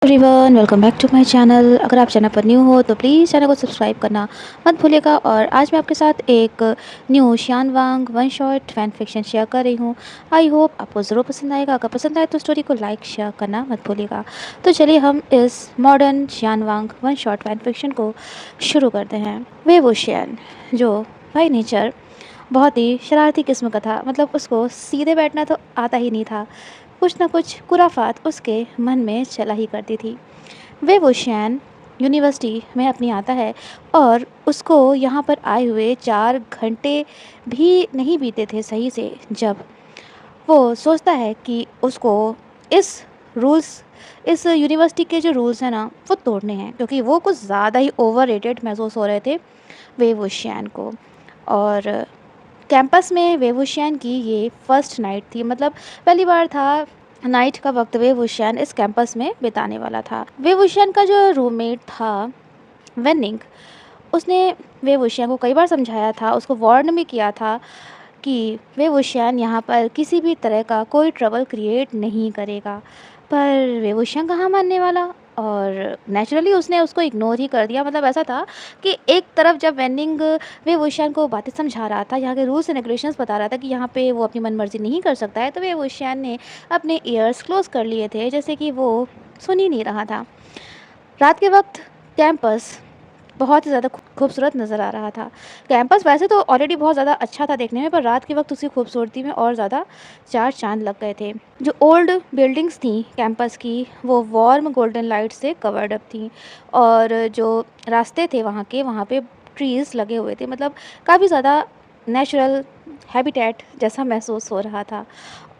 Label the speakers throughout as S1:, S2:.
S1: Everyone, welcome back to my channel. अगर आप channel पर न्यू हो तो प्लीज़ चैनल को सब्सक्राइब करना मत भूलिएगा। और आज मैं आपके साथ एक new Xian Wang one shot fan fiction share कर रही हूँ। आई होप आपको ज़रूर पसंद आएगा। अगर पसंद आए तो स्टोरी को लाइक शेयर करना मत भूलिएगा। तो चलिए हम इस modern शियान Wang one shot fan fiction को शुरू करते हैं। वे वो शियान जो बाय नेचर बहुत ही शरारती किस्म का था। मतलब उसको सीधे बैठना तो आता ही नहीं था। कुछ ना कुछ खुराफात उसके मन में चला ही करती थी। वे वो शियान यूनिवर्सिटी में अपनी आता है और उसको यहाँ पर आए हुए 4 घंटे भी नहीं बीते थे सही से, जब वो सोचता है कि उसको इस रूल्स इस यूनिवर्सिटी के जो रूल्स हैं ना वो तोड़ने हैं, क्योंकि वो कुछ ज़्यादा ही ओवररेटेड महसूस हो रहे थे वेवोशियन को। और कैंपस में वेवोशियन की ये फर्स्ट नाइट थी। मतलब पहली बार था नाइट का वक्त वेवोशियन इस कैंपस में बिताने वाला था। वेवोशियन का जो रूममेट था वेनिंग, उसने वेवोशियन को कई बार समझाया था, उसको वार्न भी किया था कि वेवोशियन यहाँ पर किसी भी तरह का कोई ट्रबल क्रिएट नहीं करेगा। पर वेवोशियन कहाँ मानने वाला, और नेचुरली उसने उसको इग्नोर ही कर दिया। मतलब ऐसा था कि एक तरफ जब वेनिंग वेवोशियन को बातें समझा रहा था, यहाँ के रूल्स एंड रेगुलेशंस बता रहा था कि यहाँ पे वो अपनी मनमर्जी नहीं कर सकता है, तो वेवोशियन ने अपने ईयर्स क्लोज कर लिए थे, जैसे कि वो सुन ही नहीं रहा था। रात के वक्त कैंपस बहुत ही ज़्यादा खूबसूरत नज़र आ रहा था। कैंपस वैसे तो ऑलरेडी बहुत ज़्यादा अच्छा था देखने में, पर रात के वक्त उसकी खूबसूरती में और ज़्यादा चार चांद लग गए थे। जो ओल्ड बिल्डिंग्स थी कैंपस की, वो वार्म गोल्डन लाइट से कवर्ड अप थी, और जो रास्ते थे वहाँ पे ट्रीज़ लगे हुए थे। मतलब काफ़ी ज़्यादा नेचुरल हैबिटेट जैसा महसूस हो रहा था।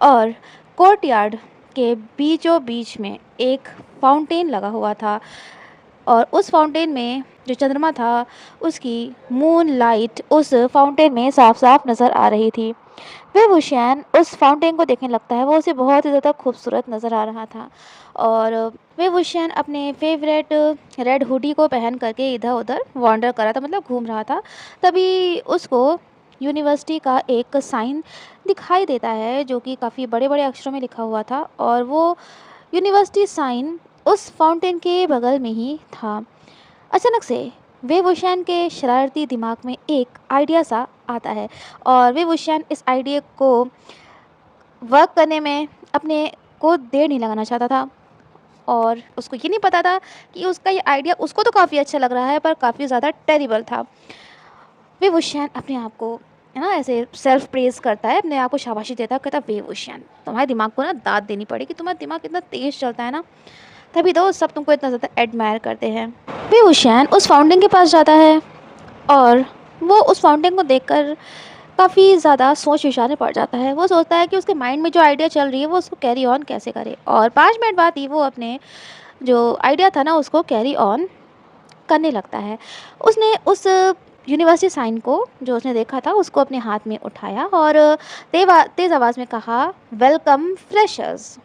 S1: और कोर्टयार्ड के बीचों बीच में एक फाउंटेन लगा हुआ था, और उस फाउंटेन में जो चंद्रमा था उसकी मून लाइट उस फाउंटेन में साफ साफ नज़र आ रही थी। वह वुशैन उस फाउंटेन को देखने लगता है, वो उसे बहुत ही ज़्यादा खूबसूरत नज़र आ रहा था। और वह वुशैन अपने फेवरेट रेड हुडी को पहन करके इधर उधर वॉन्डर कर रहा था, मतलब घूम रहा था। तभी उसको यूनिवर्सिटी का एक साइन दिखाई देता है, जो कि काफ़ी बड़े बड़े अक्षरों में लिखा हुआ था, और वो यूनिवर्सिटी साइन उस फाउंटेन के बगल में ही था। अचानक से वेवोशियन के शरारती दिमाग में एक आइडिया सा आता है, और वेवोशियन इस आइडिया को वर्क करने में अपने को देर नहीं लगाना चाहता था। और उसको ये नहीं पता था कि उसका ये आइडिया उसको तो काफ़ी अच्छा लग रहा है, पर काफ़ी ज़्यादा टेरिबल था। वेवोशियन अपने आप को है ना ऐसे सेल्फ प्रेज करता है, अपने आप को शाबाशी देता है, कहता है वेवोशियन तुम्हारे दिमाग को ना दाद देनी पड़ेगी, तुम्हारा दिमाग इतना तेज़ चलता है ना, तभी तो सब तुमको इतना ज़्यादा एडमायर करते हैं। फिर उशैन उस फाउंटेन के पास जाता है, और वो उस फाउंटेन को देखकर काफ़ी ज़्यादा सोच विचार में पड़ जाता है। वो सोचता है कि उसके माइंड में जो आइडिया चल रही है वो उसको कैरी ऑन कैसे करे, और 5 मिनट बाद ही वो अपने जो आइडिया था ना उसको कैरी ऑन करने लगता है। उसने उस यूनिवर्सिटी साइन को जो उसने देखा था उसको अपने हाथ में उठाया, और तेज़ आवाज़ में कहा, वेलकम फ्रेशर्स।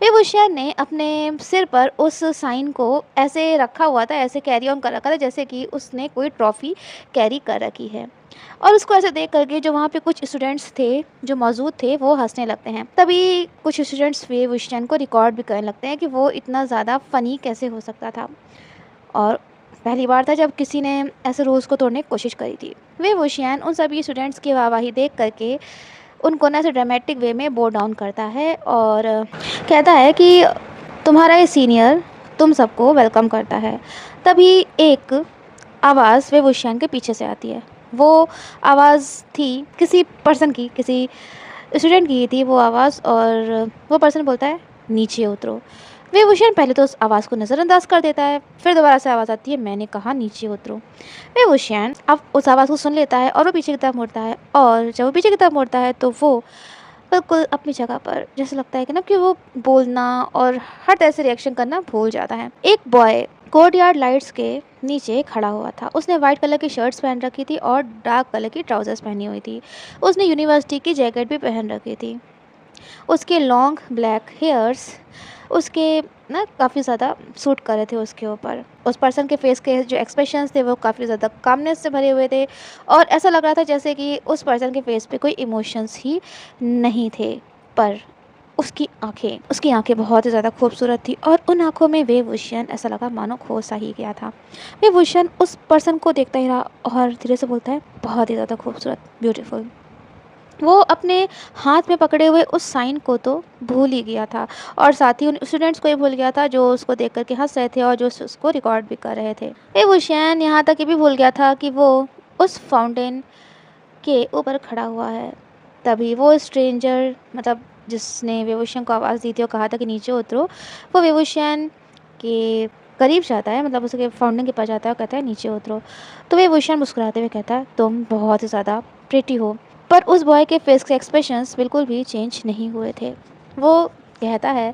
S1: विभूषण ने अपने सिर पर उस साइन को ऐसे रखा हुआ था, ऐसे कैरी ऑन कर रखा था, जैसे कि उसने कोई ट्रॉफी कैरी कर रखी है। और उसको ऐसे देख करके जो वहाँ पे कुछ स्टूडेंट्स थे जो मौजूद थे वो हंसने लगते हैं। तभी कुछ स्टूडेंट्स विभूषण को रिकॉर्ड भी करने लगते हैं कि वो इतना ज़्यादा फ़नी कैसे हो सकता था, और पहली बार था जब किसी ने ऐसे रूल्स को तोड़ने की कोशिश करी थी। विभूषण उन सभी स्टूडेंट्स की वाहवाही देख करके उनको ना ऐसे ड्रामेटिक वे में बो डाउन करता है, और कहता है कि तुम्हारा ये सीनियर तुम सबको वेलकम करता है। तभी एक आवाज़ वेवोशियन के पीछे से आती है। वो आवाज़ थी किसी पर्सन की, किसी स्टूडेंट की थी वो आवाज़, और वो पर्सन बोलता है, नीचे उतरो। वेवोशियन पहले तो उस आवाज़ को नज़रअंदाज कर देता है, फिर दोबारा से आवाज़ आती है, मैंने कहा नीचे उतरो। वेवोशियन अब उस आवाज़ को सुन लेता है और वो पीछे की तरफ मुड़ता है, और जब वो पीछे की तरफ मुड़ता है तो वो बिल्कुल अपनी जगह पर, जैसे लगता है कि ना कि वो बोलना और हर तरह से रिएक्शन करना भूल जाता है। एक बॉय कोर्टयार्ड लाइट्स के नीचे खड़ा हुआ था। उसने वाइट कलर की शर्ट्स पहन रखी थी और डार्क कलर की ट्राउजर्स पहनी हुई थी। उसने यूनिवर्सिटी की जैकेट भी पहन रखी थी। उसके लॉन्ग ब्लैक हेयर्स उसके ना काफ़ी ज़्यादा सूट कर रहे थे उसके ऊपर। उस पर्सन के फेस के जो एक्सप्रेशंस थे वो काफ़ी ज़्यादा कामनेस से भरे हुए थे, और ऐसा लग रहा था जैसे कि उस पर्सन के फेस पे कोई इमोशंस ही नहीं थे। पर उसकी आंखें बहुत ही ज़्यादा खूबसूरत थी और उन आंखों में वेवूशियन ऐसा लगा मानो खो सा ही गया था। वेवूशियन उस पर्सन को देखता ही रहा और धीरे से बोलता है, बहुत ही ज़्यादा खूबसूरत, ब्यूटीफुल। वो अपने हाथ में पकड़े हुए उस साइन को तो भूल ही गया था और साथ ही उन स्टूडेंट्स को ही भूल गया था जो उसको देख कर के हंस रहे थे और जो उसको रिकॉर्ड भी कर रहे थे। वेवूशियन यहाँ तक ये भी भूल गया था कि वो उस फाउंटेन के ऊपर खड़ा हुआ है। तभी वो स्ट्रेंजर, मतलब जिसने वेवूशियन को आवाज़ दी थी और कहा था कि नीचे उतरो, वो वेवूशियन के करीब जाता है, मतलब उसके फाउंटेन के पास जाता है और कहता है नीचे उतरो। तो वेवूशियन मुस्कुराते हुए कहता है, तुम बहुत ही ज़्यादा प्रिटी हो। पर उस बॉय के फेस के एक्सप्रेशंस बिल्कुल भी चेंज नहीं हुए थे। वो कहता है,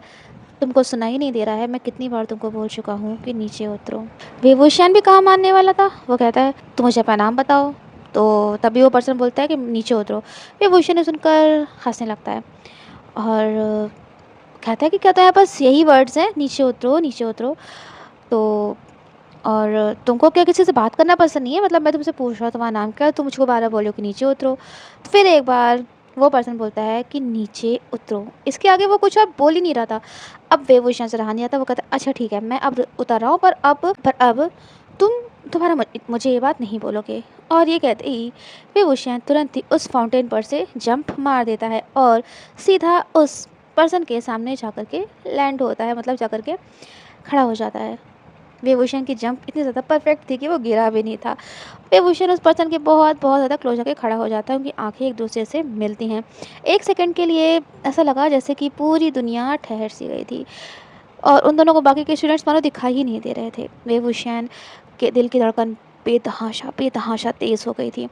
S1: तुमको सुनाई नहीं दे रहा है, मैं कितनी बार तुमको बोल चुका हूँ कि नीचे उतरो। वेवूशियन भी कहाँ मानने वाला था। वो कहता है, तुम मुझे अपना नाम बताओ। तो तभी वो पर्सन बोलता है कि नीचे उतरो। वेवूशियन ने सुनकर हंसने लगता है और कहता है कि क्या तो यहाँ बस यही वर्ड्स हैं, नीचे उतरो नीचे उतरो। तो और तुमको क्या किसी से बात करना पसंद नहीं है? मतलब मैं तुमसे पूछ रहा हूँ तुम्हारा नाम क्या है, तुम मुझको बार-बार बोल रहे हो कि नीचे उतरो। तो फिर एक बार वो पर्सन बोलता है कि नीचे उतरो। इसके आगे वो कुछ अब बोल ही नहीं रहा था। अब वेवूशियन से रहा नहीं आता, वो कहता है, अच्छा ठीक है, मैं अब उतर रहा हूँ, पर अब तुम दोबारा मुझे ये बात नहीं बोलोगे। और ये कहते ही वेवूशियन तुरंत ही उस फाउंटेन पर से जंप मार देता है और सीधा उस पर्सन के सामने जाकर के लैंड होता है, मतलब जाकर के खड़ा हो जाता है। वेवूशियन की जंप इतनी ज़्यादा परफेक्ट थी कि वो गिरा भी नहीं था। वेवूशियन उस पर्सन के बहुत बहुत ज़्यादा क्लोज होकर खड़ा हो जाता है, उनकी आंखें एक दूसरे से मिलती हैं। एक सेकंड के लिए ऐसा लगा जैसे कि पूरी दुनिया ठहर सी गई थी और उन दोनों को बाकी के स्टूडेंट्स मानो दिखाई ही नहीं दे रहे थे। वेवूशियन के दिल की धड़कन बेतहाशा बेतहाशा तेज़ हो गई थी।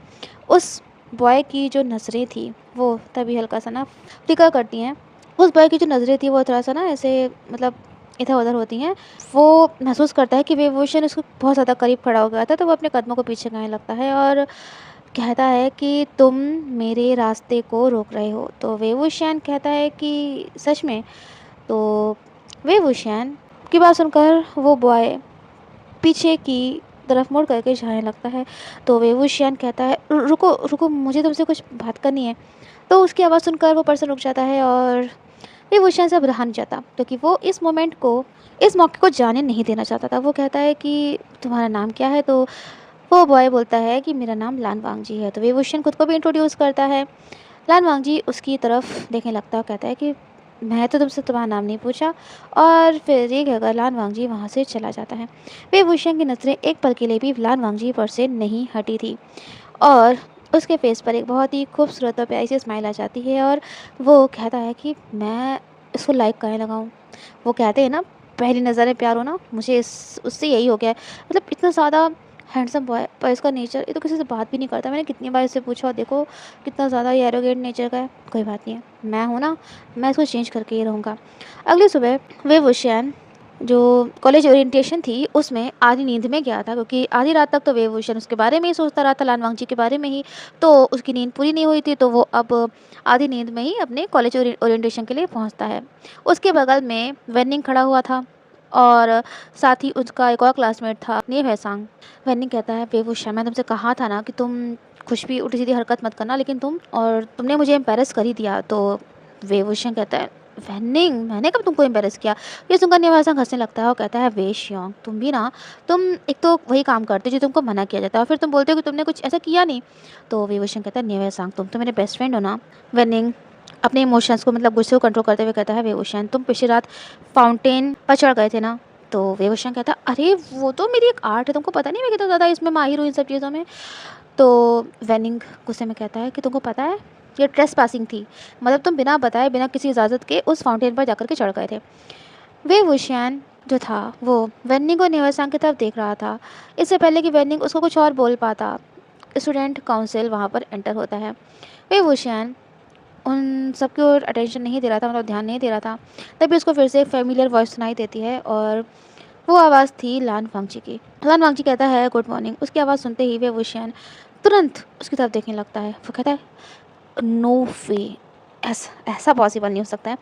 S1: उस बॉय की जो नज़रें थी वो तभी हल्का सा ना फ्लिकर करती हैं। उस बॉय की जो नज़रें थी वो थोड़ा सा ना ऐसे, मतलब इधर-उधर होती हैं। वो महसूस करता है कि वेवूशियन उसके बहुत ज़्यादा करीब खड़ा हो गया था, तो वो अपने कदमों को पीछे करने लगता है और कहता है कि तुम मेरे रास्ते को रोक रहे हो। तो वेवूशियन कहता है कि सच में? तो वेवूशियन की बात सुनकर वो बॉय पीछे की तरफ मुड़ करके जाने लगता है। तो वेवूशियन कहता है, रुको रुको, मुझे तुमसे कुछ बात करनी है। तो उसकी आवाज़ सुनकर वो पर्सन रुक जाता है और वेवूशियन से अब रहा नहीं जाता, क्योंकि वो इस मौके को जाने नहीं देना चाहता था। वो कहता है कि तुम्हारा नाम क्या है? तो वो बॉय बोलता है कि मेरा नाम लान वांगजी है। तो वेवूशियन खुद को भी इंट्रोड्यूस करता है। लान वांगजी उसकी तरफ देखने लगता है और कहता है कि मैं तो तुमसे तुम्हारा नाम नहीं पूछा। और फिर ये कहकर लान वांगजी वहाँ से चला जाता है। वेवूशियन की नज़रें एक पल के लिए भी लान वांगजी पर से नहीं हटी थी और उसके फेस पर एक बहुत ही खूबसूरत और प्यारी सी स्माइल आ जाती है और वो कहता है कि मैं इसको लाइक करने लगा हूँ। वो कहते हैं ना, पहली नज़र में प्यार होना, मुझे इस उससे यही हो गया है। मतलब इतना ज़्यादा हैंडसम बॉय, पर इसका नेचर, ये तो किसी से बात भी नहीं करता। मैंने कितनी बार इससे पूछा और देखो कितना ज़्यादा ये एरोगेंट नेचर का है। कोई बात नहीं है, मैं हूँ ना, मैं इसको चेंज करके ही रहूँगा। अगली सुबह वेवूशियन जो कॉलेज ओरिएंटेशन थी उसमें आधी नींद में गया था, क्योंकि आधी रात तक तो वेवूशियन उसके बारे में ही सोचता रहा था, लान वांगजी के बारे में ही। तो उसकी नींद पूरी नहीं हुई थी, तो वो अब आधी नींद में ही अपने कॉलेज ओरिएंटेशन के लिए पहुंचता है। उसके बगल में वेनिंग खड़ा हुआ था और साथ ही उसका एक और क्लासमेट था, नेव हैसांग। वेनिंग कहता है, वेवूशियन मैंने तुमसे कहा था ना कि तुम कुछ भी उल्टी सीधी हरकत मत करना, लेकिन तुमने मुझे एम्बेरस कर ही दिया। तो वेवूशियन कहता है, वेनिंग मैंने कब तुमको एम्बेरस किया? ये सुनकर नेव हैसांग हंसने लगता है और कहता है, वे शियोंग, तुम भी ना, तुम एक तो वही काम करते हो जो तुमको मना किया जाता है और फिर तुम बोलते हो कि तुमने कुछ ऐसा किया नहीं। तो वेवूशियन कहता है, नेव हैसांग तुम तो मेरे बेस्ट फ्रेंड हो ना। वेनिंग अपने इमोशंस को, मतलब गुस्से को कंट्रोल करते हुए कहता है, वेवूशियन तुम पिछली रात फाउंटेन पर चढ़ गए थे ना। तो वेवूशियन कहता है, अरे वो तो मेरी एक आर्ट है, तुमको पता नहीं मैं कितना ज़्यादा इसमें माहिर हूँ इन सब चीज़ों में। तो वेनिंग गुस्से में कहता है कि तुमको पता है ये ट्रेस पासिंग थी, मतलब तुम बिना बताए बिना किसी इजाज़त के उस फाउंटेन पर जाकर के चढ़ गए थे। वेवूशियन जो था वो वेनिंग और नेव हैसांग की तरफ देख रहा था। इससे पहले कि वेनिंग उसको कुछ और बोल पाता, स्टूडेंट काउंसिल वहाँ पर एंटर होता है। वेवूशियन उन सब की ओर अटेंशन नहीं दे रहा था, मतलब ध्यान नहीं दे रहा था। तभी उसको फिर से एक फेमिलियर वॉइस सुनाई देती है और वो आवाज़ थी लान वांगजी की। लान वांगजी कहता है, गुड मॉर्निंग। उसकी आवाज़ सुनते ही वेवूशियन तुरंत उसकी तरफ देखने लगता है। वो कहता है, नो वे, ऐसा ऐसा पॉसिबल नहीं हो सकता है।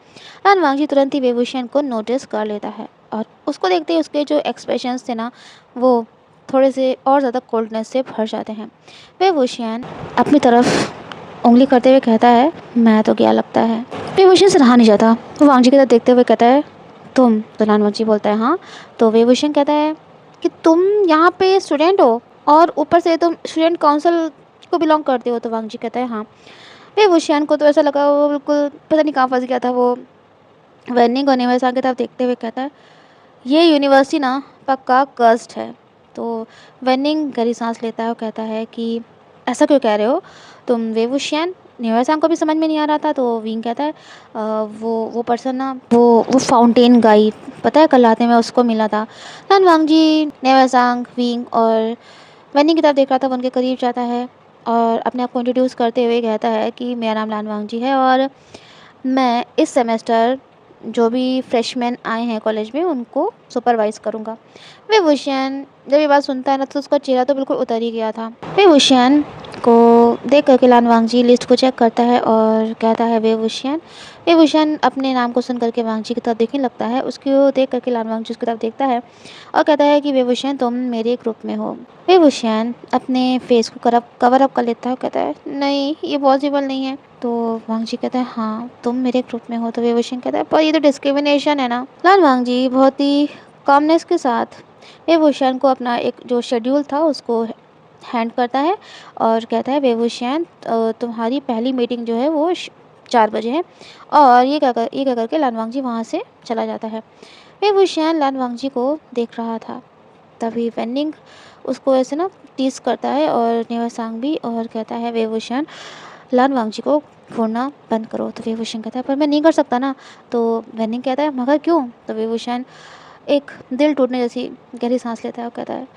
S1: लान वांगजी तुरंत ही वेवूशियन को नोटिस कर लेता है और उसको देखते ही उसके जो एक्सप्रेशंस थे ना, वो थोड़े से और ज़्यादा कोल्डनेस से भर जाते हैं। वेवूशियन अपनी तरफ उंगली करते हुए कहता है, मैं तो क्या लगता है? वेवूशेन से रहा नहीं जाता। वो वांग जी की तरफ देखते हुए कहता है, तुम? तो लान वांग जी बोलता है, हाँ। तो वेवूशेन कहता है कि तुम यहाँ पे स्टूडेंट हो और ऊपर से तुम स्टूडेंट काउंसिल को बिलोंग करते हो। तो वांग जी कहता है, हाँ। वेवूशेन को तो ऐसा लगा वो बिल्कुल पता नहीं कहाँ फंस गया था। वो वेनिंग होने वाले की तरफ देखते हुए कहता है, ये यूनिवर्सिटी ना पक्का कर्स्ड है। तो वेनिंग गहरी सांस लेता है और कहता है कि ऐसा क्यों कह रहे हो तुम वेवुशियन? न्योसान को भी समझ में नहीं आ रहा था। तो विंग कहता है, वो पर्सन ना वो फाउंटेन गाई, पता है कल रात में मैं उसको मिला था। लान वांग जी नेवासांग विंग और वेनिंग की तरफ देख रहा था। वो उनके करीब जाता है और अपने आप को इंट्रोड्यूस करते हुए कहता है कि मेरा नाम लान वांग जी है और मैं इस सेमेस्टर जो भी फ्रेशमैन आए हैं कॉलेज में उनको सुपरवाइज करूँगा। वेवुशियन जब ये बात सुनता है ना तो उसका चेहरा तो बिल्कुल उतर ही गया था। वेवुशियन को देख करके लान वांगजी लिस्ट को चेक करता है और कहता है, वेवुशियन। वेवुशियन अपने नाम को सुन करके वांगजी की तरफ देखने लगता है। उसको देख करके लान वांगजी उसकी तरफ देखता है और कहता है कि वेवुशियन तुम मेरे ग्रुप में हो। वेवुशियन अपने फेस को कवर अप कर लेता है और कहता है, नहीं ये पॉसिबल नहीं है। तो वांग जी कहता है, हाँ तुम मेरे ग्रुप में हो। तो वेवुशियन कहता है, पर ये तो डिस्क्रिमिनेशन है ना। लान वांग जी बहुत ही कामनेस के साथ वेवुशियन को अपना एक जो शेड्यूल था उसको हैंड करता है और कहता है, वेवुशियन तुम्हारी पहली मीटिंग जो है वो 4 बजे है। और ये कह करके लान वांग जी वहाँ से चला जाता है। वेवुशियन लान वांग जी को देख रहा था। तभी वेनिंग उसको ऐसे ना टीज करता है और नेवासांग भी, और कहता है, वेवुशियन लान वांग जी को घूरना बंद करो। तो वेवुशियन कहता है, पर मैं नहीं कर सकता ना। तो वेनिंग कहता है, मगर क्यों? तो वेवुशियन एक दिल टूटने जैसी गहरी सांस लेता है और कहता है,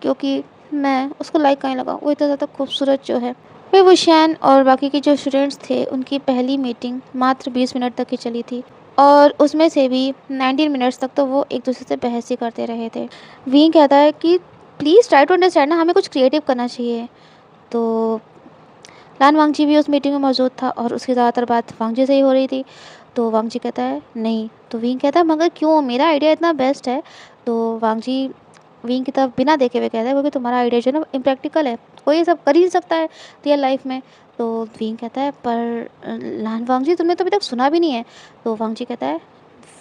S1: क्योंकि मैं उसको लाइक कहीं लगा, वो इतना ज़्यादा खूबसूरत जो है। वेवुशियन और बाकी के जो स्टूडेंट्स थे उनकी पहली मीटिंग मात्र 20 मिनट तक ही चली थी और उसमें से भी 19 मिनट्स तक तो वो एक दूसरे से बहस ही करते रहे थे। वी कहता है कि प्लीज़ ट्राई टू अंडरस्टैंड ना, हमें कुछ क्रिएटिव करना चाहिए। तो लान वांगजी भी उस मीटिंग में मौजूद था और उसकी ज़्यादातर बात वांगजी से ही हो रही थी। तो वांगजी कहता है, नहीं। तो विंग कहता है, मगर क्यों? मेरा आइडिया इतना बेस्ट है। तो वांगजी विंग की तरफ बिना देखे हुए कहता है, क्योंकि तुम्हारा आइडिया जो है ना इम्प्रैक्टिकल है, कोई ये सब कर ही नहीं सकता है रियल लाइफ में। तो विंग कहता है, पर लान वांगजी तुमने तो अभी तक सुना भी नहीं है। तो वांगजी कहता है,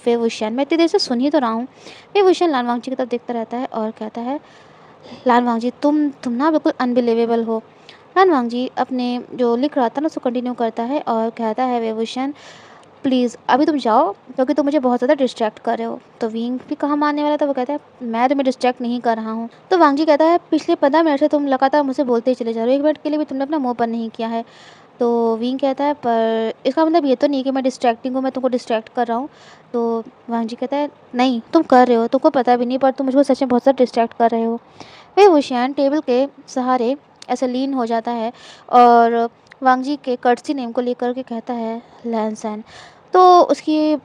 S1: वेवुशियन मैं इतनी देर से सुन ही तो रहा हूँ। वेवुशियन लान वांगजी की तरफ देखता रहता है और कहता है, लान वांगजी तुम ना बिल्कुल अनबिलीवेबल हो। लान वांगजी अपने जो लिख रहा था ना उसको कंटिन्यू करता है और कहता है, वेवुशियन प्लीज़ अभी तुम जाओ, क्योंकि तुम मुझे बहुत ज़्यादा डिस्ट्रैक्ट कर रहे हो। तो विंग भी कहाँ मानने वाला था। वो कहता है, मैं तुम्हें डिस्ट्रैक्ट नहीं कर रहा हूँ। तो वांगजी कहता है, पिछले 15 मिनट से तुम लगातार मुझसे बोलते ही चले जा रहे हो, 1 मिनट के लिए भी तुमने अपना मुँह बंद नहीं किया है। तो विंग कहता है, पर इसका मतलब ये तो नहीं कि मैं डिस्ट्रैक्टिंग हूँ, मैं तुमको डिस्ट्रैक्ट कर रहा हूँ। तो वांगजी कहता है, नहीं तुम कर रहे हो, तुमको पता भी नहीं, पर तुम मुझको सच में बहुत ज़्यादा डिस्ट्रैक्ट कर रहे हो। वेवुशियन टेबल के सहारे ऐसे लीन हो जाता है और वांगजी के कर्टसी नेम को लेकर के कहता है, लैनसन। तो उसकी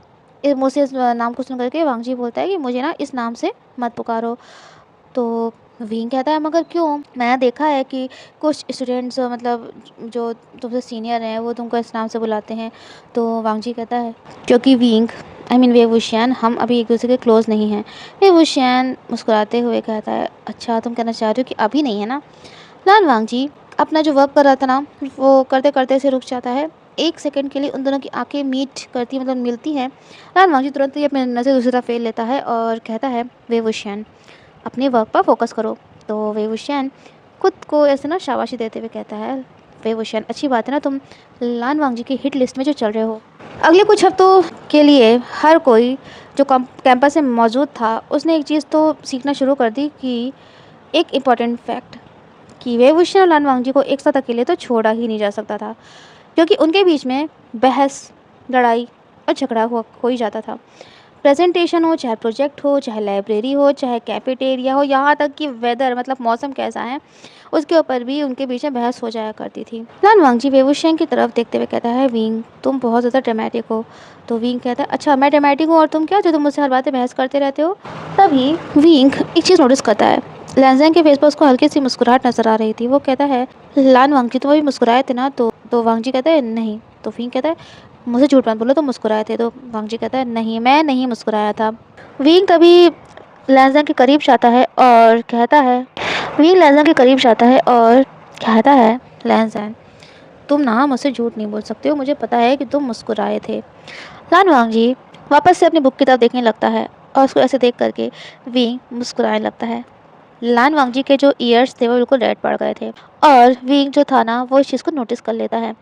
S1: मुँह से इस नाम को सुन करके वांगजी बोलता है कि मुझे ना इस नाम से मत पुकारो। तो विंग कहता है, मगर क्यों? मैंने देखा है कि कुछ स्टूडेंट्स मतलब जो तुमसे सीनियर हैं वो तुमको इस नाम से बुलाते हैं। तो वांगजी कहता है, क्योंकि विंग वेवुशियन हम अभी एक दूसरे के क्लोज नहीं हैं। वेवुशियन मुस्कुराते हुए कहता है, अच्छा तुम कहना चाह रहे हो कि अभी नहीं है ना। लान वांगजी अपना जो वर्क कर रहा था ना वो करते करते से रुक जाता है। 1 सेकंड के लिए उन दोनों की आंखें मीट करती मतलब मिलती हैं। लान वांगजी तुरंत ही अपनी नज़र दूसरी तरफ फेर लेता है और कहता है, वेवुशियन अपने वर्क पर फोकस करो। तो वेवुशियन खुद को ऐसे ना शाबाशी देते हुए कहता है, वेवुशियन अच्छी बात है ना तुम लान वांगजी की हिट लिस्ट में जो चल रहे हो। अगले कुछ हफ्तों के लिए हर कोई जो कैंपस में मौजूद था उसने एक चीज़ तो सीखना शुरू कर दी कि एक इम्पॉर्टेंट फैक्ट कि वेवुशियन और लान वांगजी को एक साथ अकेले तो छोड़ा ही नहीं जा सकता था, क्योंकि उनके बीच में बहस, लड़ाई और झगड़ा हो ही जाता था। प्रेजेंटेशन हो, चाहे प्रोजेक्ट हो, चाहे लाइब्रेरी हो, चाहे कैफेटेरिया हो, यहाँ तक कि वेदर मतलब मौसम कैसा है उसके ऊपर भी उनके बीच में बहस हो जाया करती थी। लान वांगजी वेवुशियन की तरफ देखते हुए कहता है, विंग तुम बहुत ज़्यादा ड्रामेटिक हो। तो विंग कहता है, अच्छा मैं ड्रामेटिक हूँ और तुम क्या जो तुम मुझसे हर बातें बहस करते रहते हो। तभी विंग एक चीज़ नोटिस करता है, लैनज़ैंग के फेस पर उसको हल्की सी मुस्कुराहट नजर आ रही थी। वो कहता है, लान वांगजी तुम अभी मुस्कुराए थे ना। तो वांगजी कहता है, नहीं। तो विंग कहता है, मुझे झूठ मत बोलो तुम मुस्कुराए थे। तो वांगजी कहता है, नहीं मैं नहीं मुस्कुराया था। विंग तभी लैनज़ैंग के करीब जाता है और कहता है, विंग लैनज़ैंग के करीब जाता है और कहता है, लैनज़ैंग तुम ना मुझसे झूठ नहीं बोल सकते हो, मुझे पता है कि तुम मुस्कुराए थे। लान वांगजी वापस से अपनी बुक की तरफ देखने लगता है और उसको ऐसे देख करके विंग मुस्कुराने लगता है। लान वांगजी के जो ईयर्स थे वो बिल्कुल रेड पड़ गए थे और विंग जो था ना वो इस चीज़ को नोटिस कर लेता है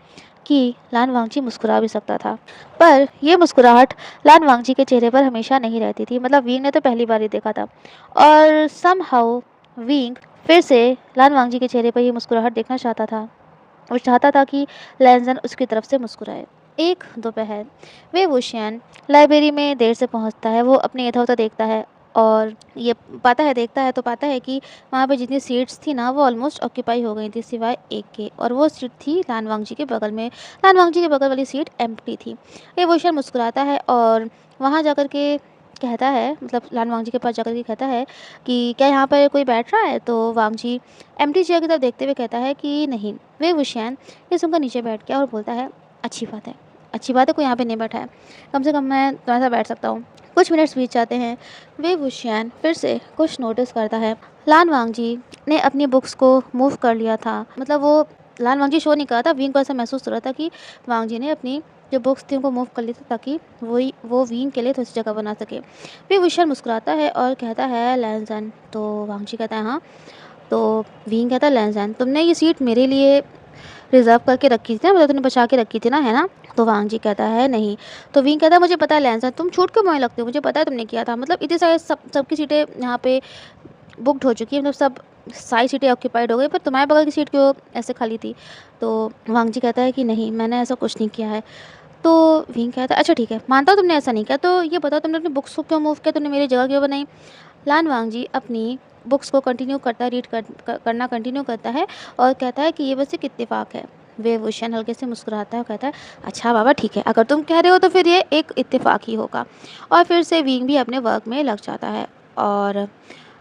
S1: कि लान वांगजी मुस्कुरा भी सकता था। पर ये मुस्कुराहट लान वांगजी के चेहरे पर हमेशा नहीं रहती थी, मतलब विंग ने तो पहली बार ही देखा था और समहाउ विंग फिर से लान वांगजी के चेहरे पर ये मुस्कुराहट देखना चाहता था। वो चाहता था कि लैंजन उसकी तरफ से मुस्कुराए। एक दोपहर वे वुशियन लाइब्रेरी में देर से पहुंचता है। वो अपने इधर-उधर देखता है और ये देखता है तो पाता है कि वहाँ पे जितनी सीट्स थी ना वो ऑलमोस्ट ऑक्यूपाई हो गई थी सिवाय एक के, और वो सीट थी लान वांगजी के बगल में। लान वांगजी के बगल वाली सीट एम्प्टी थी। ये वुशियन मुस्कुराता है और वहाँ जाकर के कहता है, मतलब लान वांगजी के पास जाकर के कहता है कि क्या यहाँ पर कोई बैठ रहा है? तो वांगजी एम्प्टी चेयर की तरफ देखते हुए कहता है कि नहीं। वे वुशियन ये सुनकर नीचे बैठ गया और बोलता है, अच्छी बात है कोई यहाँ पे नहीं बैठा है, कम से कम मैं तुम्हारे साथ बैठ सकता हूँ। कुछ मिनट्स बीत जाते हैं। वे वुशियन फिर से कुछ नोटिस करता है। लान वांगजी ने अपनी बुक्स को मूव कर लिया था, मतलब वो लान वांगजी शो नहीं कर रहा था, विंग को ऐसा महसूस हो रहा था कि वांगजी ने अपनी जो बुक्स थी उनको मूव कर ली थी ताकि वो विंग के लिए थोड़ी सी जगह बना सके। वे वुशियन मुस्कुराता है और कहता है लैंजन। तो वांगजी कहता है हाँ। तो विंग कहता है लैंजन तुमने ये सीट मेरे लिए रिजर्व करके रखी थी ना, मतलब तुमने बचा के रखी थी ना, है ना? तो वांग जी कहता है नहीं। तो विंग कहता है मुझे पता है लैंसन, तुम छूट क्यों मोए लगते हो, मुझे पता है तुमने किया था, मतलब इतने सारे सबकी सीटें यहाँ पे बुकड हो चुकी है, मतलब सब सारी सीटें ऑक्यूपाइड हो गई, पर तुम्हारे बगल की सीट क्यों ऐसे खाली थी? तो वांग जी कहता है कि नहीं मैंने ऐसा कुछ नहीं किया है। तो विंग कहता है अच्छा ठीक है, मानता हूँ तुमने ऐसा नहीं किया, तो ये बताओ तुमने अपनी बुक्स को क्यों मूव किया, तुमने मेरी जगह क्यों बनाई? लान वांगजी अपनी बुक्स को कंटिन्यू करता है, करना कंटिन्यू करता है और कहता है कि ये बस एक इत्तेफाक है। वे वुशियन हल्के से मुस्कुराता है और कहता है अच्छा बाबा ठीक है, अगर तुम कह रहे हो तो फिर ये एक इत्तेफाक ही होगा। और फिर से विंग भी अपने वर्क में लग जाता है और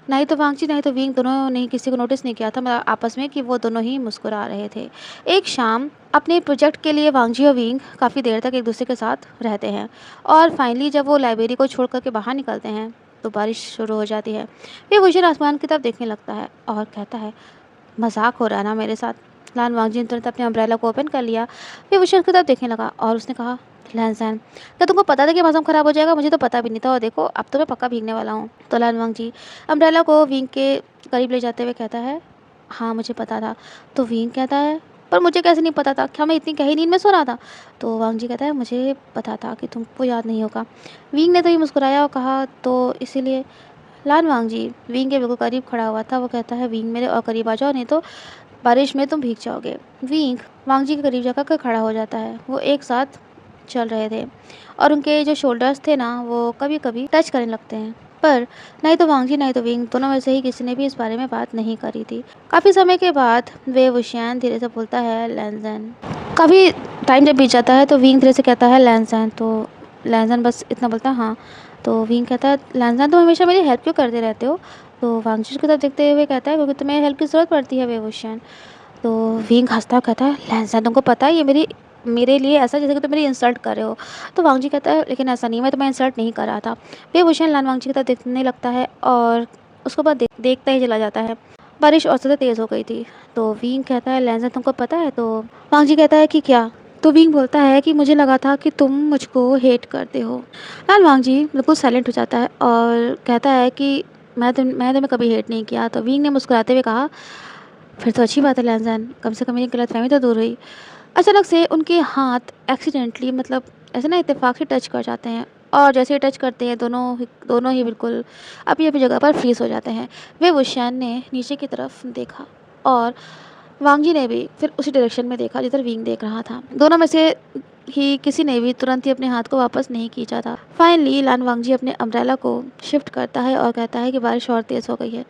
S1: नहीं तो वांगजी नहीं तो विंग दोनों ने किसी को नोटिस नहीं किया था, मतलब आपस में, कि वो दोनों ही मुस्कुरा रहे थे। एक शाम अपने प्रोजेक्ट के लिए वांगजी और विंग काफ़ी देर तक एक दूसरे के साथ रहते हैं और फाइनली जब वो लाइब्रेरी को छोड़ करके बाहर निकलते हैं तो बारिश शुरू हो जाती है। फिर वुशियन आसमान की तरफ देखने लगता है और कहता है मजाक हो रहा है ना मेरे साथ? लान वांगजी ने तुरंत अपने अम्ब्रेला को ओपन कर लिया। फिर वुशियन की तरफ देखने लगा और उसने कहा लैंसन क्या तुमको पता था कि मौसम ख़राब हो जाएगा? मुझे तो पता भी नहीं था और देखो अब तो मैं पक्का भीगने वाला हूँ। तो लान वांगजी अम्ब्रेला को विंग के करीब ले जाते हुए कहता है हाँ मुझे पता था। तो विंग कहता है पर मुझे कैसे नहीं पता था, क्या मैं इतनी गहरी नींद में सो रहा था? तो वांगजी कहता है मुझे पता था कि तुमको याद नहीं होगा। विंग ने तो ही मुस्कुराया और कहा तो इसीलिए। लान वांगजी विंग के बिल्कुल करीब खड़ा हुआ था। वो कहता है विंग मेरे और करीब आ जाओ, नहीं तो बारिश में तुम भीग जाओगे। विंग वांगजी के करीब जाकर खड़ा हो जाता है। वो एक साथ चल रहे थे और उनके जो शोल्डर्स थे ना वो कभी कभी टच करने लगते हैं, पर नहीं तो वांगजी नहीं तो विंग दोनों में से ही किसी ने भी इस बारे में बात नहीं करी थी। काफ़ी समय के बाद वे वुशियन धीरे से बोलता है लैंजन। काफ़ी टाइम जब बीत जाता है तो विंग धीरे से कहता है लैंजन। तो लैंजन बस इतना बोलता है हाँ। तो विंग कहता है लैंजन तुम हमेशा मेरी हेल्प क्यों करते रहते हो? तो वांगजी की तरफ देखते हुए कहता है क्योंकि तुम्हें हेल्प की ज़रूरत पड़ती है वे वुशियन। तो विंग हंसता हुआ कहता है लैंसन तुमको पता है ये मेरे लिए ऐसा जैसे कि तुम मेरी इंसल्ट कर रहे हो। तो वांगजी कहता है लेकिन ऐसा नहीं, मैं तुम्हें इंसल्ट नहीं कर रहा था। वे वुशियन लान वांगजी की तरफ देखने लगता है और उसके बाद देखता ही चला जाता है। बारिश और ज़्यादा तेज़ हो गई थी। तो विंग कहता है लैंसन तुमको पता है? तो वांगजी कहता है कि क्या? तो विंग बोलता है कि मुझे लगा था कि तुम मुझको हेट करते हो। लान वांगजी बिल्कुल साइलेंट हो जाता है और कहता है कि मैं तुम्हें कभी हेट नहीं किया। तो विंग ने मुस्कुराते हुए कहा फिर तो अच्छी बात है लैंसन, कम से कम मेरी गलतफहमी तो दूर हुई। अचानक से उनके हाथ एक्सीडेंटली, मतलब ऐसे ना इत्तेफाक से टच कर जाते हैं और जैसे ही टच करते हैं दोनों ही बिल्कुल अपनी अपनी जगह पर फ्रीज हो जाते हैं। वे वुशियन ने नीचे की तरफ देखा और वांगजी ने भी फिर उसी डायरेक्शन में देखा जिधर विंग देख रहा था। दोनों में से ही किसी ने भी तुरंत ही अपने हाथ को वापस नहीं खींचा था। फाइनली लान वांगजी अपने अम्ब्रेला को शिफ्ट करता है और कहता है कि बारिश और तेज़ हो गई है।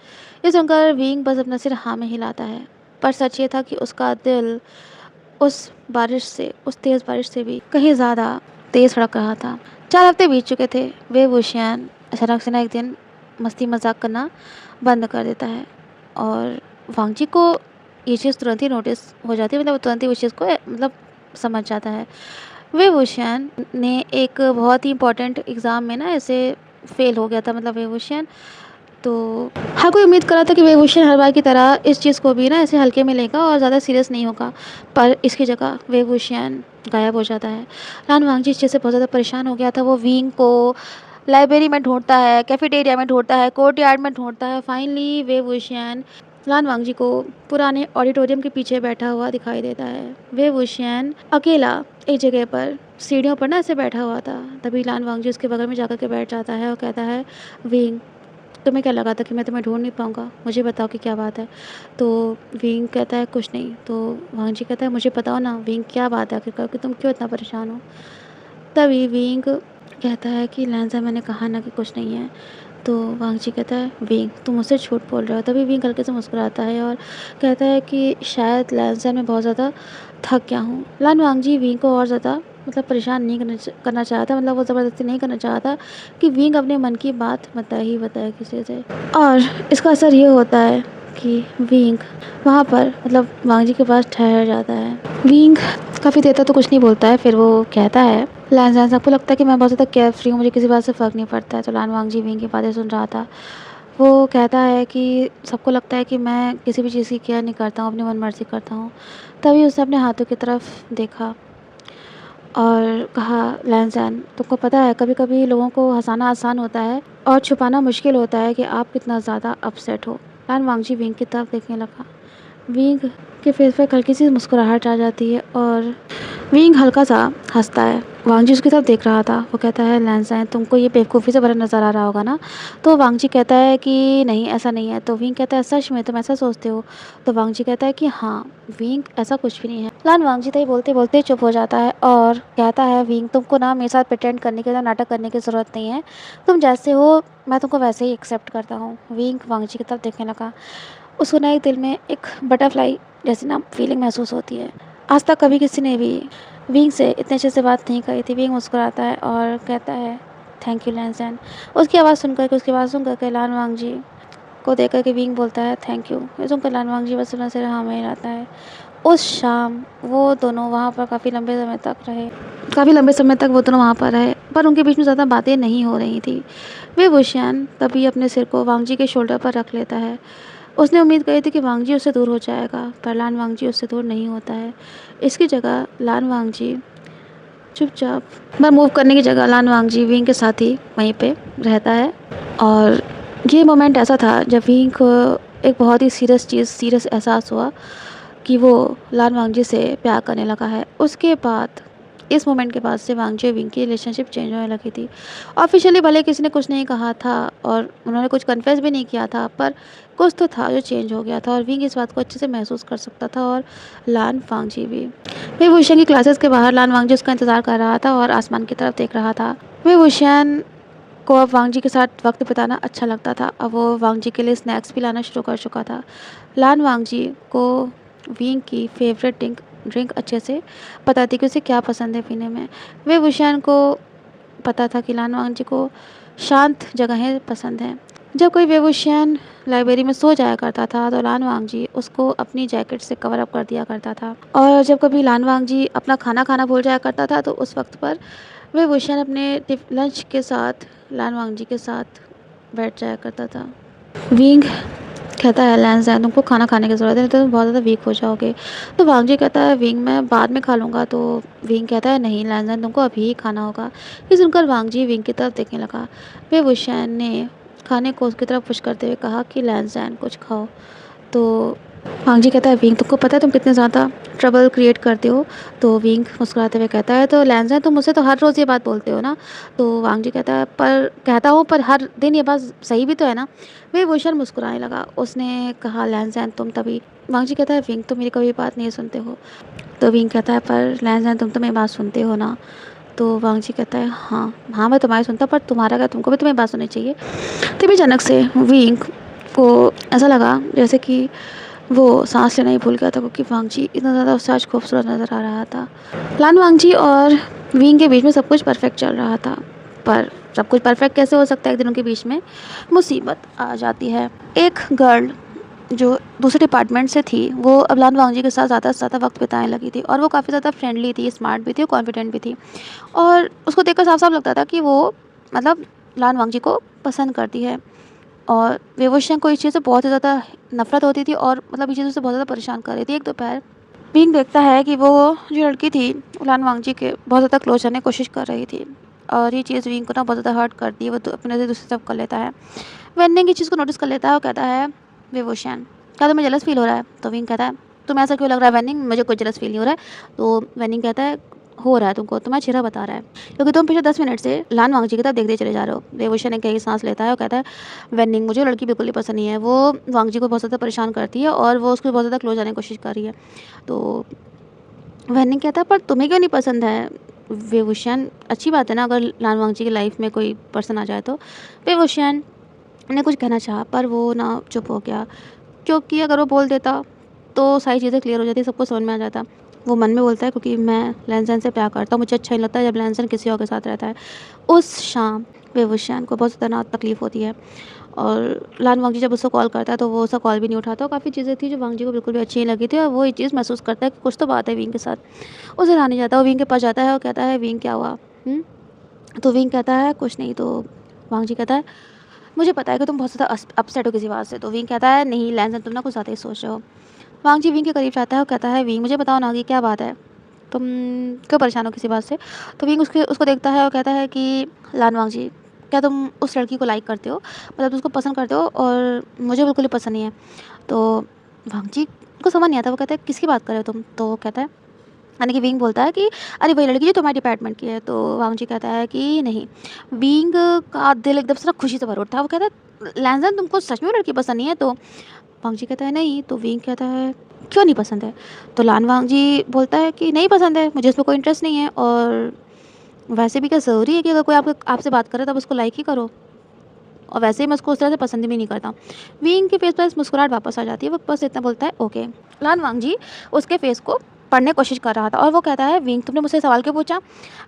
S1: ये सुनकर विंग बस अपना सिर हाँ में हिलाता है, पर सच ये था कि उसका दिल उस तेज़ बारिश से भी कहीं ज़्यादा तेज़ धड़क रहा था। 4 हफ्ते बीत चुके थे। वे वुशियन अचानक से ना एक दिन मस्ती मजाक करना बंद कर देता है और वांगजी को ये चीज़ तुरंत ही नोटिस हो जाती है, मतलब वो तुरंत ही उस चीज़ को मतलब समझ जाता है। वे वुशियन ने एक बहुत ही इम्पोर्टेंट एग्ज़ाम में ना ऐसे फेल हो गया था, मतलब वे वुशियन तो हर कोई उम्मीद कर रहा था कि वेवभूषण हर बार की तरह इस चीज़ को भी ना ऐसे हल्के में लेगा और ज़्यादा सीरियस नहीं होगा, पर इसकी जगह वेवभूषण गायब हो जाता है। लान वांगजी इस चीज़ से बहुत ज़्यादा परेशान हो गया था। वो विंग को लाइब्रेरी में ढूंढता है, कैफेटेरिया में ढूंढता है, कोर्टयार्ड में ढूंढता है। फाइनली वेवभूषण लान वांगजी को पुराने ऑडिटोरियम के पीछे बैठा हुआ दिखाई देता है। वेवभूषण अकेला एक जगह पर सीढ़ियों पर ना ऐसे बैठा हुआ था। तभी लान वांगजी उसके बगल में जाकर के बैठ जाता है और कहता है, विंग, तुम्हें क्या लगा था कि मैं तुम्हें ढूंढ नहीं पाऊँगा? मुझे बताओ कि क्या बात है? तो विंग कहता है, कुछ नहीं। तो वांगजी कहता है, मुझे बताओ ना विंग, क्या बात है आखिरकार, कि तुम क्यों इतना परेशान हो? तभी विंग कहता है कि लैंसा, मैंने कहा ना कि कुछ नहीं है। तो वांगजी कहता है, विंग, तुम मुझसे झूठ बोल रहे हो। तभी विंग हल्के से मुस्कुराता है और कहता है कि शायद लैंसा, मैं बहुत ज़्यादा थक गया हूँ। लान वांगजी विंग को और ज़्यादा मतलब परेशान नहीं करना चाहता, मतलब वो ज़बरदस्ती नहीं करना चाहता कि विंग अपने मन की बात बताए किसी से। और इसका असर ये होता है कि विंग वहाँ पर मतलब वांगजी के पास ठहर जाता है। विंग काफ़ी देर तक तो कुछ नहीं बोलता है, फिर वो कहता है, लैन, सबको लगता है कि मैं बहुत ज़्यादा केयर फ्री हूँ, मुझे किसी बात से फ़र्क नहीं पड़ता है। तो लान वांगजी विंग की बातें सुन रहा था। वो कहता है कि सबको लगता है कि मैं किसी भी चीज़ की केयर नहीं करता हूँ, अपनी मनमर्जी करता हूँ। तभी उसने अपने हाथों की तरफ देखा और कहा, लैन, तुमको पता है कभी कभी लोगों को हंसाना आसान होता है और छुपाना मुश्किल होता है कि आप कितना ज़्यादा अपसेट हो। लान वांगजी विंग की तरफ देखने लगा। विंग के फेस पर हल्की सी मुस्कुराहट आ जाती है और विंग हल्का सा हंसता है। वांगजी उसकी तरफ देख रहा था। वो कहता है, लैंसैन, तुमको ये बेवकूफ़ी से भरा नज़र आ रहा होगा ना? तो वांगजी कहता है कि नहीं, ऐसा नहीं है। तो विंग कहता है, सच में तुम ऐसा सोचते हो? तो वांगजी कहता है कि हाँ विंग, ऐसा कुछ भी नहीं है। लान वांगजी तो बोलते बोलते चुप हो जाता है और कहता है, विंग, तुमको ना मेरे साथ प्रिटेंड करने की, नाटक करने की ज़रूरत नहीं है। तुम जैसे हो मैं तुमको वैसे ही एक्सेप्ट करता हूँ। विंग वांगजी की तरफ देखने लगा। उसको ना एक दिल में एक बटरफ्लाई जैसी ना फीलिंग महसूस होती है। आज तक कभी किसी ने भी विंग से इतने अच्छे से बात नहीं करी थी। विंग मुस्कुराता है और कहता है, थैंक यू लैंसन। उसकी आवाज़ सुन करके लान वांगजी को देख करके विंग बोलता है, थैंक यू। ये सुनकर लान वांगजी बस अपना सिर हाँ में हिलाता है। उस शाम वो दोनों वहाँ पर काफ़ी लंबे समय तक वो दोनों वहाँ पर रहे, पर उनके बीच में ज़्यादा बातें नहीं हो रही थी। वे बुशियान तभी अपने सिर को वांगजी के शोल्डर पर रख लेता है। उसने उम्मीद करी थी कि वांगजी उससे दूर हो जाएगा, पर लान वांगजी उससे दूर नहीं होता है। इसकी जगह लान वांगजी चुपचाप पर मूव करने की जगह लान वांगजी विंग के साथ ही वहीं पे रहता है। और ये मोमेंट ऐसा था जब विंग को एक बहुत ही सीरियस एहसास हुआ कि वो लान वांगजी से प्यार करने लगा है। उसके बाद इस मोमेंट के बाद से वांगजी और विंग की रिलेशनशिप चेंज होने लगी थी। ऑफिशियली भले किसी ने कुछ नहीं कहा था और उन्होंने कुछ कन्फेस भी नहीं किया था, पर कुछ तो था जो चेंज हो गया था और विंग इस बात को अच्छे से महसूस कर सकता था और लान वांगजी भी। वे वुशियन की क्लासेस के बाहर लान वांगजी उसका इंतजार कर रहा था और आसमान की तरफ देख रहा था। वे वुशियन को अब वांगजी के साथ वक्त बिताना अच्छा लगता था। अब वो वांगजी के लिए स्नैक्स भी लाना शुरू कर चुका था। लान वांगजी को विंग की फेवरेट ड्रिंक अच्छे से पता थी कि उसे क्या पसंद है पीने में। वे वुशियन को पता था कि लान वांगजी को शांत जगहें पसंद हैं। जब कोई वेवुशियन लाइब्रेरी में सो जाया करता था तो लान वांगजी उसको अपनी जैकेट से कवर अप कर दिया करता था। और जब कभी लान वांगजी अपना खाना खाना भूल जाया करता था तो उस वक्त पर वेवुशियन अपने लंच के साथ लान वांगजी के साथ बैठ जाया करता था। विंग कहता है, लैंसैन, तुमको खाना खाने की ज़रूरत है, नहीं तो तुम बहुत ज़्यादा वीक हो जाओगे। तो वांगजी कहता है, विंग, मैं बाद में खा लूँगा। तो विंग कहता है, नहीं लैंसैन, तुमको अभी ही खाना होगा। ये सुनकर वांगजी विंग की तरफ देखने लगा। वे वुशियन ने खाने को उसकी तरफ पुश करते हुए कहा कि लैंसैन, कुछ खाओ। तो वांगजी कहता है, विंग, तुमको पता है तुम कितने ज़्यादा ट्रबल क्रिएट करते हो? तो विंग मुस्कुराते हुए कहता है, तो लैंसैन, तुम मुझसे तो हर रोज़ ये बात बोलते हो ना? तो वांगजी कहता हूँ, पर हर दिन ये बात सही भी तो है ना? वे वुशियन मुस्कुराने लगा। उसने कहा, लैंसैन, तुम तभी वांगजी कहता है, विंग, तुम मेरी कभी बात नहीं सुनते हो। तो विंग कहता है, पर लैंसैन, तुम तो मेरी बात सुनते हो ना? तो वांगजी कहता है, हाँ हाँ, मैं तुम्हारी सुनता, पर तुम्हारा क्या, तुमको भी तुम्हें बात सुननी चाहिए। तभी अचानक से विंग को ऐसा लगा जैसे कि वो सांस लेना ही भूल गया था, क्योंकि वांगजी इतना ज़्यादा उससे आज खूबसूरत नज़र आ रहा था। लान वांगजी और विंग के बीच में सब कुछ परफेक्ट चल रहा था, पर सब कुछ परफेक्ट कैसे हो सकता है? एक दिन उनके बीच में मुसीबत आ जाती है। एक गर्ल जो दूसरे डिपार्टमेंट से थी, वो अब लान वांगजी के साथ ज़्यादा से ज़्यादा वक्त बिताने लगी थी और वो काफ़ी ज़्यादा फ्रेंडली थी, स्मार्ट भी थी और कॉन्फिडेंट भी थी। और उसको देखकर साफ साफ लगता था कि वो मतलब लान वांगजी को पसंद करती है। और वेवोशन को इस चीज़ से बहुत ही ज़्यादा नफ़रत होती थी और मतलब इस चीज़ से बहुत ज़्यादा परेशान कर रही थी। एक दोपहर विंग देखता है कि वो जो लड़की थी लान वांगजी के बहुत ज़्यादा क्लोज रहने की कोशिश कर रही थी और ये चीज़ विंग को ना बहुत ज़्यादा हर्ट करती है। वो तो अपने से दूसरी तरफ कर लेता है। वेन्निंग इस चीज़ को नोटिस कर लेता है और कहता है वेवोशन क्या तुम्हें जेलस फील हो रहा है? तो विंग कहता है तुम्हें ऐसा क्यों लग रहा है वेन्निंग? मुझे कोई जेलस फील नहीं हो रहा है। तो वेन्निंग कहता है हो रहा है तुमको, तुम्हारा चेहरा बता रहा है क्योंकि तुम पिछले 10 मिनट से लान वांगजी की तरफ देखते चले जा रहे हो। वेवोशन एक गहरी सांस लेता है और कहता है वेन्निंग मुझे लड़की बिल्कुल नहीं पसंद नहीं है। वो वांगजी को बहुत ज़्यादा परेशान करती है और वो उसको बहुत ज़्यादा क्लोज आने की कोशिश कर रही है। तो वेन्निंग कहता है पर तुम्हें क्यों नहीं पसंद है? वेवोशन अच्छी बात है ना अगर लान वांगजी की लाइफ में कोई पर्सन आ जाए तो। वेवोशन ने कुछ कहना चाहा पर वो ना चुप हो गया क्योंकि अगर वो बोल देता तो सारी चीज़ें क्लियर हो जाती, सबको समझ में आ जाता। वो मन में बोलता है क्योंकि मैं लैनज़न से प्यार करता हूँ, मुझे अच्छा नहीं लगता जब लैनज़न किसी और के साथ रहता है। उस शाम वेवोशन को बहुत ज़्यादा ना तकलीफ़ होती है और लान वांगजी जब उसको कॉल करता है तो वो उसका कॉल भी नहीं उठाता और काफ़ी चीज़ें थी जो वांगजी को बिल्कुल भी अच्छी नहीं लगी थी और वो ये चीज़ महसूस करता है कि कुछ तो बात है विंग के साथ। उसे रहा नहीं जाता, वो विंग के पास जाता है और कहता है विंग क्या हुआ? तो विंग कहता है कुछ नहीं। तो वांगजी कहता है मुझे पता है कि तुम बहुत ज़्यादा अपसेट हो किसी बात से। तो विंग कहता है नहीं लैनज़न तुम ना कुछ ज़्यादा ही सोच रहे हो। वांगजी विंग के करीब जाता है और कहता है विंग मुझे बताओ ना कि क्या बात है, तुम क्यों परेशान हो किसी बात से? तो विंग उसको देखता है और कहता है कि लान वांगजी क्या तुम उस लड़की को लाइक करते हो, मतलब तुम उसको पसंद करते हो और मुझे बिल्कुल ही पसंद नहीं है। तो वांगजी को समझ नहीं आता, वो कहता है किसकी बात कर रहे हो तुम? तो वो कहता है यानी कि विंग बोलता है कि अरे वही लड़की जो तुम्हारे डिपार्टमेंट की है। तो वांगजी कहता है कि नहीं। विंग का दिल एकदम से ना खुशी से भर उठता है। वो कहता है लैनज़न तुमको सच में वो लड़की पसंद नहीं है? तो वांगजी कहता है नहीं। तो विंग कहता है क्यों नहीं पसंद है? तो लान वांगजी बोलता है कि नहीं पसंद है, मुझे इसमें कोई इंटरेस्ट नहीं है और वैसे भी क्या ज़रूरी है कि अगर कोई आपसे बात करे तब उसको लाइक ही करो, और वैसे ही मैं उसको उस तरह से पसंद भी नहीं करता। विंग के फेस पर मुस्कुराहट वापस आ जाती है, वो बस इतना बोलता है ओके। लान वांगजी उसके फेस को पढ़ने की कोशिश कर रहा था और वो कहता है विंग तुमने मुझसे सवाल क्यों पूछा?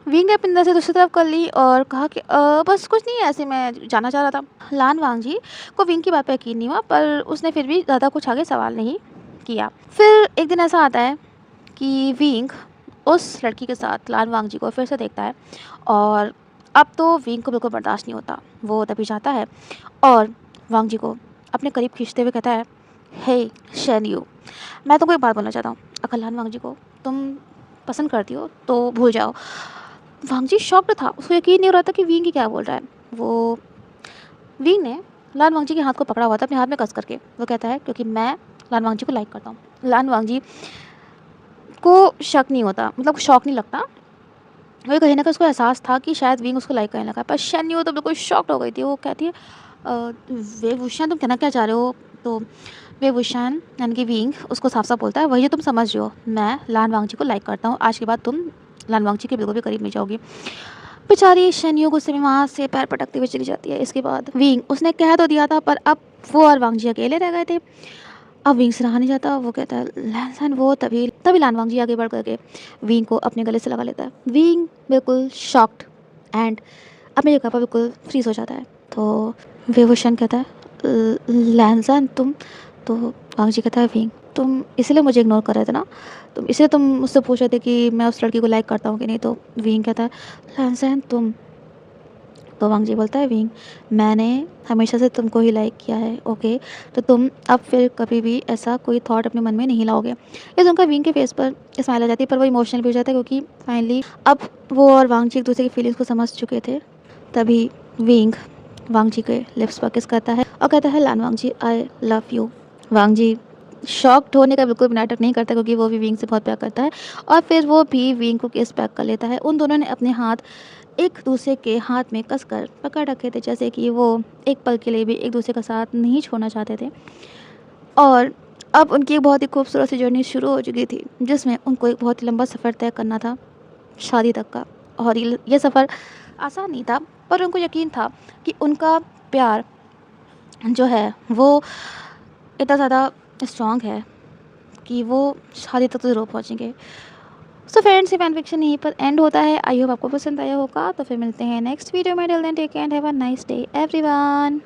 S1: विंग ने अपनी नज़र दूसरी तरफ कर ली और कहा कि बस कुछ नहीं, ऐसे मैं जानना चाह रहा था। लान वांगजी को विंग की बात पर यकीन नहीं हुआ पर उसने फिर भी ज़्यादा कुछ आगे सवाल नहीं किया। फिर एक दिन ऐसा आता है कि विंग उस लड़की के साथ लान वांगजी को फिर से देखता है और अब तो विंग को बिल्कुल बर्दाश्त नहीं होता। वो तभी जाता है और वांगजी को अपने करीब खींचते हुए कहता है हे शेन यू, मैं तुमको एक बात बोलना चाहता हूँ। अगर लान वांगजी को तुम पसंद करती हो तो भूल जाओ। वांगजी शॉक्ड था, उसको यकीन नहीं हो रहा था कि विंग ही क्या बोल रहा है। वो विंग ने लान वांगजी के हाथ को पकड़ा हुआ था अपने हाथ में कस करके। वो कहता है क्योंकि मैं लान वांगजी को लाइक करता हूँ। लान वांगजी को शक नहीं होता, मतलब शौक नहीं लगता। वो कहीं ना कहीं उसको एहसास था कि शायद विंग उसको लाइक करने लगा, पर शेन्यू तो बिल्कुल शॉक्ड हो गई थी। वो कहती है वेवुशन तुम कहना क्या चाह रहे हो? तो वेवुशन यानी कि विंग उसको साफ साफ बोलता है वही जो तुम समझ रहे हो, मैं लान वांगजी को लाइक करता हूँ, आज के बाद तुम लान वांगजी के बिल्कुल भी करीब नहीं जाओगी। बेचारी शेन्यू गुस्से में वहाँ से पैर पटकते हुए चली जाती है। इसके बाद विंग उसने कह तो दिया था पर अब वो और वांगजी अकेले रह गए थे। अब विंग से रहा नहीं जाता, वो कहता है लैनसन वो तभी तभी लान वांगजी आगे बढ़ करके विंग को अपने गले से लगा लेता है। विंग बिल्कुल शॉक्ड एंड अपनी जगह पर बिल्कुल फ्रीज हो जाता है। तो वेवोशन कहता है लैनसन तुम? तो वांगजी कहता है विंग तुम इसलिए मुझे इग्नोर कर रहे थे ना, तुम इसलिए तुम मुझसे पूछ रहे थे कि मैं उस लड़की को लाइक करता हूँ कि नहीं? तो विंग कहता है लैनसन तुम? तो वांगजी बोलता है विंग मैंने हमेशा से तुमको ही लाइक किया है ओके, तो तुम अब फिर कभी भी ऐसा कोई थॉट अपने मन में नहीं लाओगे। ये सुनकर विंग के फेस पर स्माइल आ जाती है पर वो इमोशनल भी हो जाता है क्योंकि फाइनली अब वो और वांगजी एक दूसरे की फीलिंग्स को समझ चुके थे। तभी विंग वांगजी के लिप्स पर किस करता है और कहता है लान वांगजी आई लव यू। वांगजी शॉक्ड होने का बिल्कुल भी नाटक नहीं करता क्योंकि वो भी विंग से बहुत प्यार करता है और फिर वो भी विंग को किस बैक कर लेता है। उन दोनों ने अपने हाथ एक दूसरे के हाथ में कसकर पकड़ रखे थे जैसे कि वो एक पल के लिए भी एक दूसरे का साथ नहीं छोड़ना चाहते थे। और अब उनकी एक बहुत ही खूबसूरत सी जर्नी शुरू हो चुकी थी जिसमें उनको एक बहुत ही लंबा सफ़र तय करना था शादी तक का। और ये सफ़र आसान नहीं था पर उनको यकीन था कि उनका प्यार जो है वो इतना ज़्यादा स्ट्रॉन्ग है कि वो शादी तक तो ज़रूर पहुँचेंगे। सो फ्रेंड्स ये फैन फिक्शन यहीं पर एंड होता है। आई होप आपको पसंद आया होगा, तो फिर मिलते हैं नेक्स्ट वीडियो में। Till then take care and have a nice day everyone.